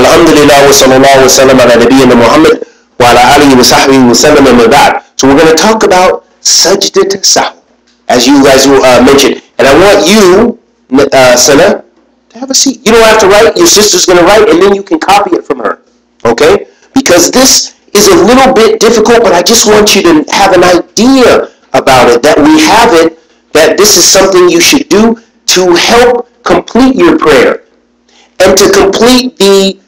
Alhamdulillah wa sallallahu wa sallam ala nabiyyina Muhammad wa ala alihi wa sahbihi wa sallam wa ba'd. So we're going to talk about Sajda Sahw, as you guys mentioned. And I want you, Sana, to have a seat. You don't have to write. Your sister's going to write, and then you can copy it from her. Okay? Because this is a little bit difficult, but I just want you to have an idea about it, that we have it, that this is something you should do to help complete your prayer and to complete the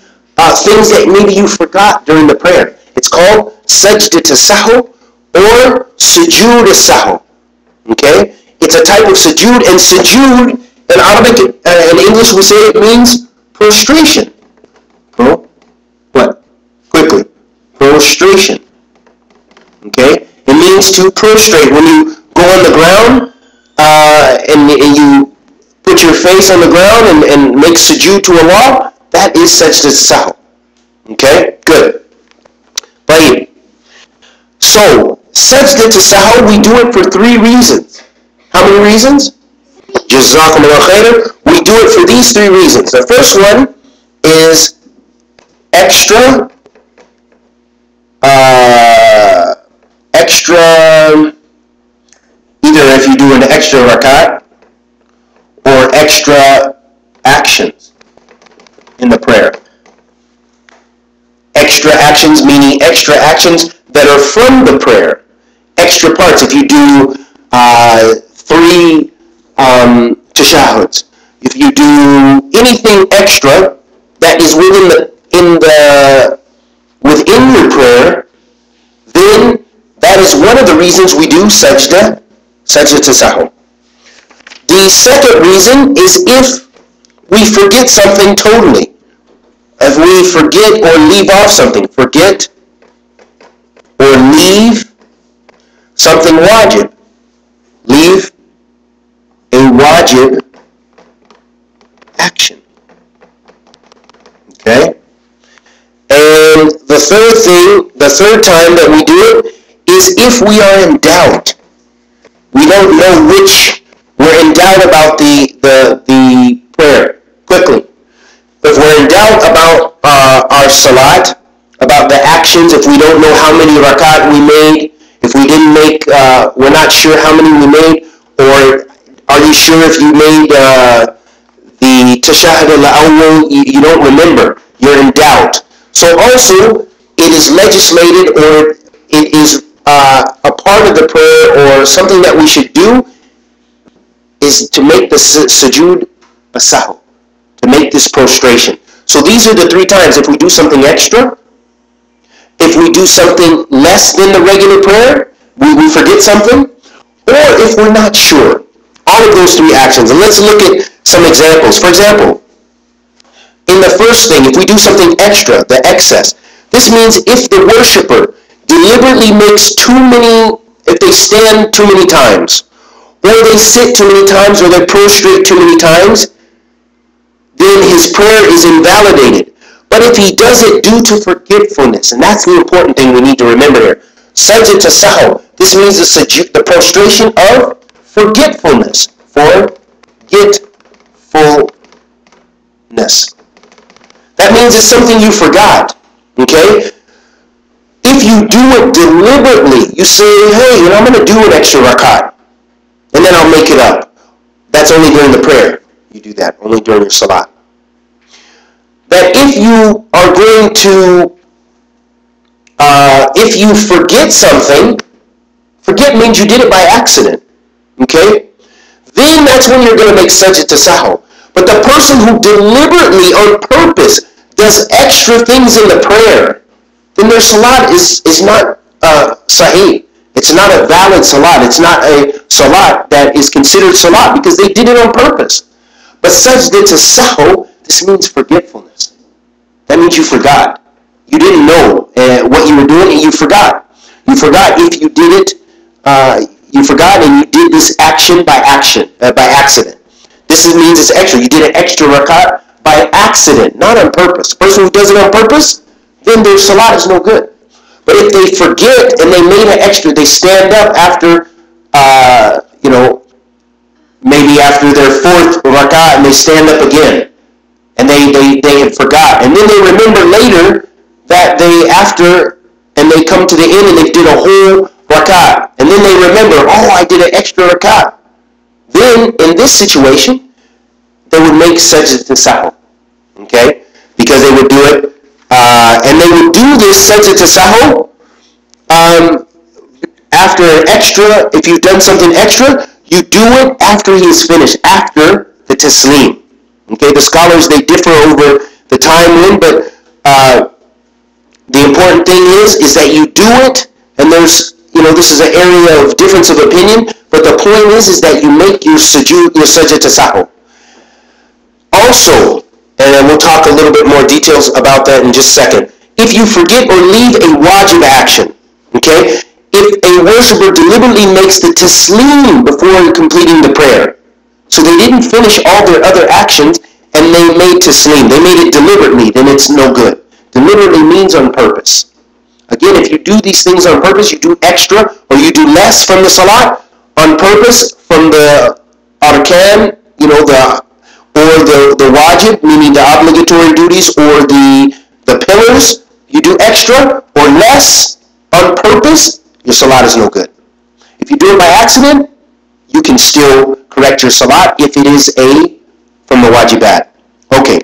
things that maybe you forgot during the prayer. It's called Sajda Sahw or Sujood Sahw. Okay? It's a type of sujood, and sujood in Arabic and English we say it means prostration. What? Quickly. Prostration. Okay? It means to prostrate. When you go on the ground and you put your face on the ground and make sujood to Allah, that is Sajda Sahw. Okay? Good. Right. So, Sajda Sahw, we do it for 3 reasons. How many reasons? Jazakumullah khairan. We do it for these 3 reasons. The first one is extra, either if you do an extra rakat or extra actions in the prayer. Extra actions meaning extra actions that are from the prayer. Extra parts. If you do 3 tashahuds, if you do anything extra that is within your prayer, then that is one of the reasons we do Sajda Sahw. The second reason is if we forget something totally. If we forget or leave off something, forget or leave something wajib. Leave a wajib action. Okay? And the third time that we do it is if we are in doubt. We don't know we're in doubt about the prayer. Quickly. If we're in doubt about our salat, about the actions, if we don't know how many rakat we made, if we didn't make, we're not sure how many we made, or are you sure if you made the tashahhud al-awwal, you don't remember, you're in doubt. So also, it is legislated, or it is a part of the prayer, or something that we should do, is to make the sujood sahw, to make this prostration. So these are the 3 times. If we do something extra, if we do something less than the regular prayer, we forget something, or if we're not sure. All of those 3 actions. And let's look at some examples. For example, in the first thing, if we do something extra, the excess, this means if the worshiper deliberately makes if they stand too many times, or they sit too many times, or they prostrate too many times, then his prayer is invalidated. But if he does it due to forgetfulness, and that's the important thing we need to remember here, Sajda Sahw, this means the prostration of forgetfulness. Forgetfulness. That means it's something you forgot. Okay? If you do it deliberately, you say, hey, I'm going to do an extra rakat, and then I'll make it up. That's only during the prayer. You do that, only during your salat. That if you are going to, if you forget something, forget means you did it by accident, okay? Then that's when you're going to make Sajda Sahw. But the person who deliberately, on purpose, does extra things in the prayer, then their salat is not sahih. It's not a valid salat. It's not a salat that is considered salat because they did it on purpose. But Sajda Sahw, this means forgetfulness. That means you forgot. You didn't know what you were doing, and you forgot. You forgot if you did it. You forgot, and you did this action by accident. This means it's extra. You did an extra rakat by accident, not on purpose. The person who does it on purpose, then their salat is no good. But if they forget and they made an extra, they stand up after, maybe after their 4th rakat, and they stand up again. and they had forgot. And then they remember later that and they come to the end and they did a whole rakat. And then they remember, oh, I did an extra rakat. Then, in this situation, they would make sajda to sahw. Okay? Because they would do it. And they would do this sajda to sahw after an extra. If you've done something extra, you do it after he is finished, after the taslim. Okay? The scholars, they differ over the time when, but the important thing is that you do it, and there's, this is an area of difference of opinion, but the point is that you make your sajda to sahw. Also, and we'll talk a little bit more details about that in just a second, if you forget or leave a wajib action, okay, if a worshiper deliberately makes the taslim before completing the prayer, so they didn't finish all their other actions and they made taslim, they made it deliberately, then it's no good. Deliberately means on purpose. Again, if you do these things on purpose, you do extra or you do less from the salat on purpose from the arkan, the wajib, meaning the obligatory duties, or the pillars, you do extra or less on purpose, your salat is no good. If you do it by accident, you can still correct your salat if it is from the wajibat. Okay.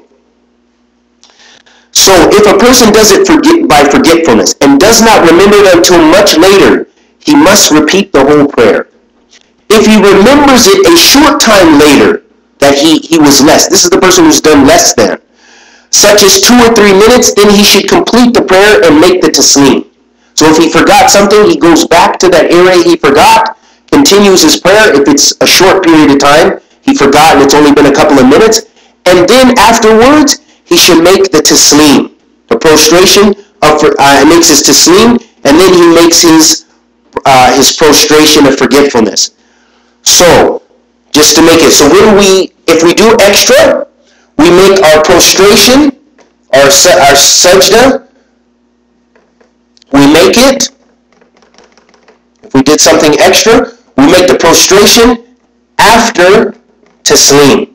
So if a person does it by forgetfulness and does not remember it until much later, he must repeat the whole prayer. If he remembers it a short time later, that he was less, this is the person who's done less than, such as 2 or 3 minutes, then he should complete the prayer and make the taslim. So if he forgot something, he goes back to that area he forgot, continues his prayer. If it's a short period of time, he forgot and it's only been a couple of minutes, and then afterwards, he should make the taslim, the prostration, makes his taslim, and then he makes his prostration of forgetfulness. So, just to make it, so if we do extra, we make our prostration, our sajda, we make it. If we did something extra, we make the prostration after taslim.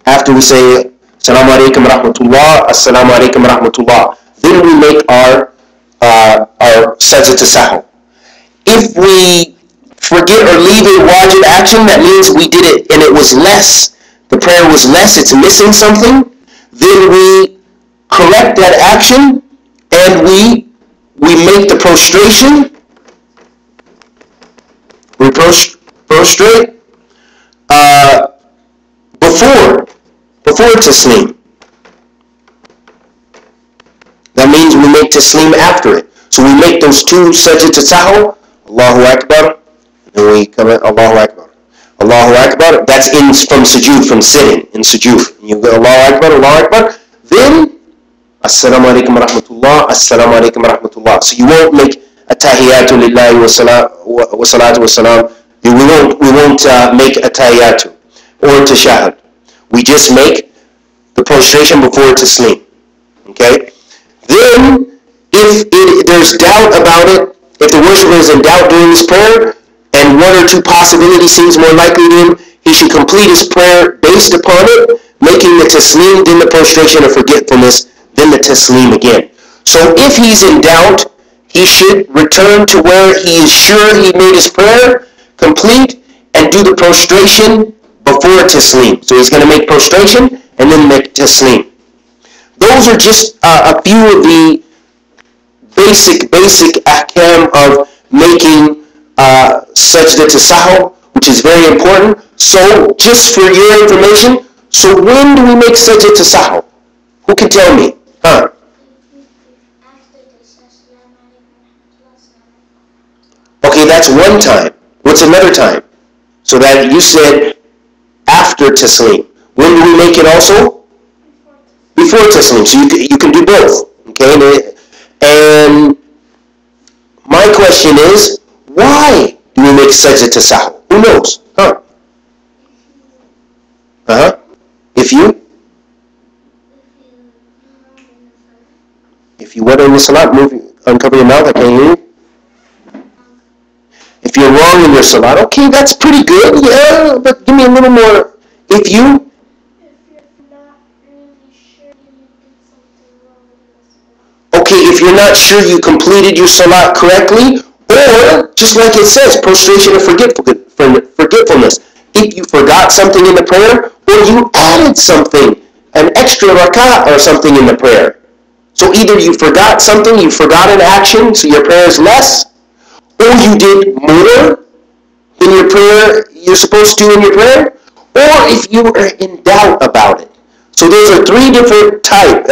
After we say, Assalamu alaikum rahmatullah, Assalamu alaikum rahmatullah. Then we make our sajda to sahw. If we forget or leave a wajib action, that means we did it and it was less, the prayer was less, it's missing something, then we correct that action and we make the prostration, we prostrate before taslim. That means we make taslim after it. So we make those 2 sajda to sahw, Allahu Akbar, and we come in Allahu Akbar. Allahu Akbar, that's from sujood, from sitting in sujood. You go Allahu Akbar, Allahu Akbar, then Assalamu alaikum rahmatullah, Assalamu alaikum rahmatullah. So you won't make attahiyatu lillahi wa salatu wa salam. We won't make attahiyatu or tashahud. We just make the prostration before taslim. Okay? Then, if there's doubt about it, if the worshiper is in doubt during his prayer, and 1 or 2 possibilities seems more likely to him, he should complete his prayer based upon it, making the taslim, then the prostration of forgetfulness, then the taslim again. So if he's in doubt, he should return to where he is sure he made his prayer complete and do the prostration before taslim. So he's going to make prostration and then make taslim. Those are just a few of the basic ahkam of making sajda to sahw, which is very important. So, just for your information, so when do we make sajda to sahw? Who can tell me? Huh? Okay, that's one time. What's another time? So that you said after taslim. When do we make it also? Before taslim. So you can do both. Okay? And my question is, why do we make sajda to sahw? Who knows? Huh? Uh-huh. If you what in the salat, uncover your mouth, I can't hear you. If you're wrong in your salat, okay, that's pretty good, yeah, but give me a little more. If you're if you're not sure you completed your salat correctly, or just like it says, prostration of forgetfulness. If you forgot something in the prayer, or you added something, an extra rak'ah or something in the prayer. So either you forgot something, you forgot an action, so your prayer is less, or you did more in your prayer you're supposed to in your prayer, or if you are in doubt about it. So those are three different times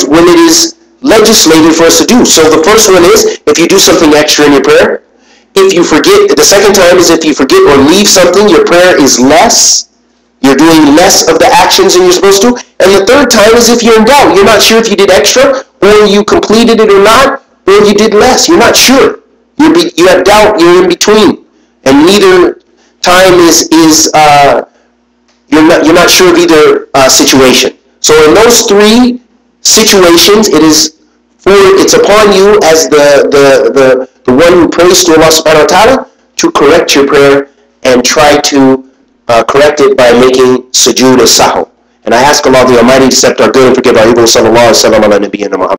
when it is legislated for us to do. So the first one is if you do something extra in your prayer. If you forget, the second time is if you forget or leave something, your prayer is less. You're doing less of the actions than you're supposed to. And the third time is if you're in doubt. You're not sure if you did extra, or you completed it or not, or you did less. You're not sure. You have doubt. You're in between. And neither time you're not sure of either situation. So in those three situations, it's upon you as the one who prays to Allah subhanahu wa ta'ala to correct your prayer and try to correct it by making sujood as-Sahw. And I ask Allah the Almighty to accept our good and forgive our evil. Sallallahu alaihi wa sallam ala nabiyyina Muhammad.